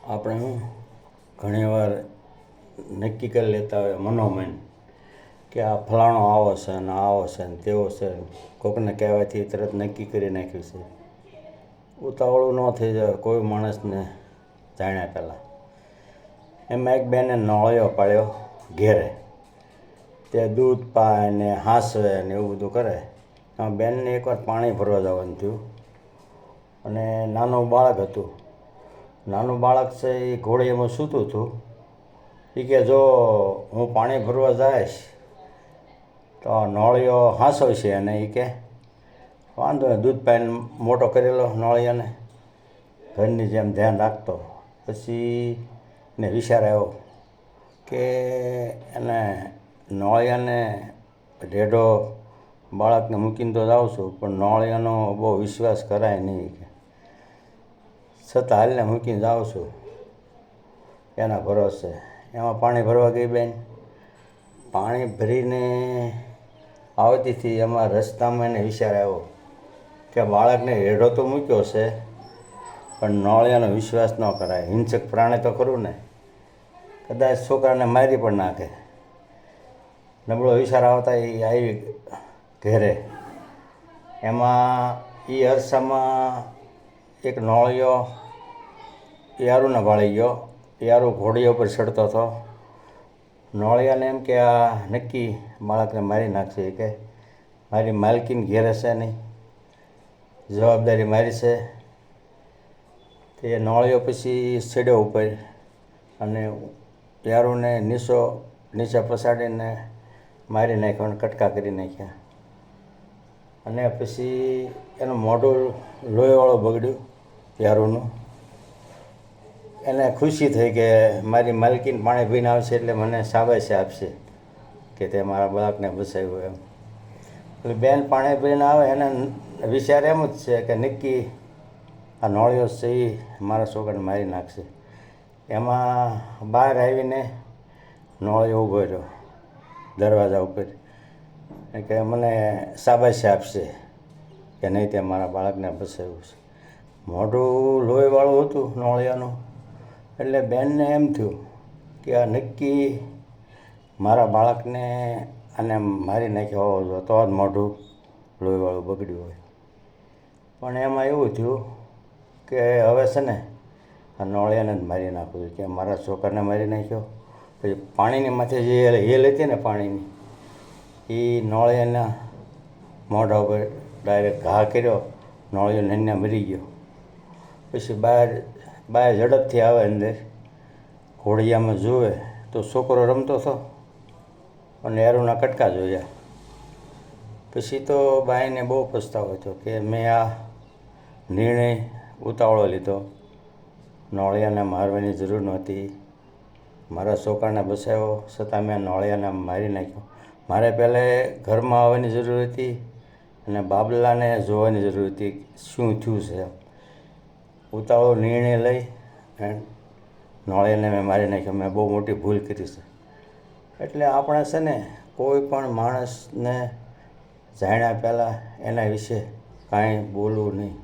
આપણે ઘણીવાર નક્કી કરી લેતા હોય મનોમન કે આ ફલાણો આવો છે ને આવો છે ને તેવો છે, કોકને કહેવાથી તરત નક્કી કરી નાખ્યું છે. ઉતાવળું ન થઈ જાય કોઈ માણસને જાણ્યા પહેલાં. એમાં એક બેને નોળિયો પાડ્યો ઘેરે, તે દૂધ પાય ને હાંસવે ને એવું બધું કરે. બેનને એકવાર પાણી ભરવા જવાનું થયું અને નાનું બાળક હતું. નાનું બાળક છે એ ઘોડીયામાં સૂતું હતું. એ કે જો હું પાણી ભરવા જઈશ તો નોળિયો હાંસવશે, અને એ કે વાંધો નહીં, દૂધ પાઈને મોટો કરેલો નોળિયાને, ઘરની જેમ ધ્યાન રાખતો. પછી એને વિચાર આવ્યો કે એને નોળિયાને રેઢો બાળકને મૂકીને તો જાઉં છું, પણ નોળિયાનો બહુ વિશ્વાસ કરાય નહીં, કે છતાં હાલને મૂકીને જાઉં છું એના ભરોસે. એમાં પાણી ભરવા ગઈ બેન. પાણી ભરીને આવતી હતી, એમાં રસ્તામાં એને વિચાર આવ્યો કે બાળકને રેઢો તો મૂક્યો છે, પણ નોળિયાનો વિશ્વાસ ન કરાય. હિંસક પ્રાણી તો ખરું ને, કદાચ છોકરાને મારી પણ નાખે. નબળો વિચાર આવતા એ આવી ઘરે. એમાં એ અરસામાં એક નોળિયો યારુને ભાળી ગયો. યારુ ઘોડીયા ઉપર ચડતો હતો. નોળિયાને એમ કે આ નક્કી બાળકને મારી નાખશે, કે મારી માલકીન ઘેરે છે નહીં, જવાબદારી મારી છે. તે નોળિયો પછી ચડ્યો ઉપર અને યારુને નીચે પછાડીને મારી નાખ્યો અને કટકા કરી નાખ્યા. અને પછી એનું મોઢું લોહીવાળું બગડ્યું યારુનું. એને ખુશી થઈ કે મારી માલકીન પાણી પીને આવશે એટલે મને શાબાશી આપશે કે તે મારા બાળકને બચાવ્યું એમ. એટલે બેન પાણી પીને આવે, એને વિચાર એમ જ છે કે નક્કી આ નોળિયો છે એ મારા છોકરાને મારી નાખશે. એમાં બહાર આવીને નોળિયો ઊભો રહ્યો દરવાજા ઉપર, કે મને શાબાશી આપશે કે નહીં તે મારા બાળકને બચાવ્યું છે. મોઢું લોહીવાળું હતું નોળિયાનું. એટલે બેનને એમ થયું કે આ નક્કી મારા બાળકને આને મારી નાખ્યો હોવો જોઈએ, તો જ મોઢું લોહીવાળું બગડ્યું હોય. પણ એમાં એવું થયું કે હવે છે ને આ નોળિયાને જ મારી નાખવું કે મારા છોકરાને મારી નાખ્યો. પછી પાણીની માથે જે હેલ હતી ને પાણીની, એ નોળિયાના મોઢા ઉપર ડાયરેક્ટ ઘા કર્યો. નોળિયો નન્યા મરી ગયો. પછી બહાર ઝડપથી આવે અંદર, ઘોડિયામાં જુએ તો છોકરો રમતો હતો અને યારુના કટકા જોયા. પછી તો બાઈને બહુ પછતાવો થયો કે મેં આ નિર્ણય ઉતાવળો લીધો. નોળિયાને મારવાની જરૂર નહોતી. મારા છોકરાને બચાવ્યો, છતાં મેં નોળિયાને મારી નાખ્યો. મારે પહેલાં ઘરમાં આવવાની જરૂર હતી અને બાબલાને જોવાની જરૂર હતી શું થયું છે. ઉતાવળો નિર્ણય લઈ અને નોળિયાને મેં મારી નાખ્યો. મેં બહુ મોટી ભૂલ કરી છે. એટલે આપણે છે ને કોઈ પણ માણસને જાણ્યા પહેલાં એના વિશે કાંઈ બોલવું નહીં.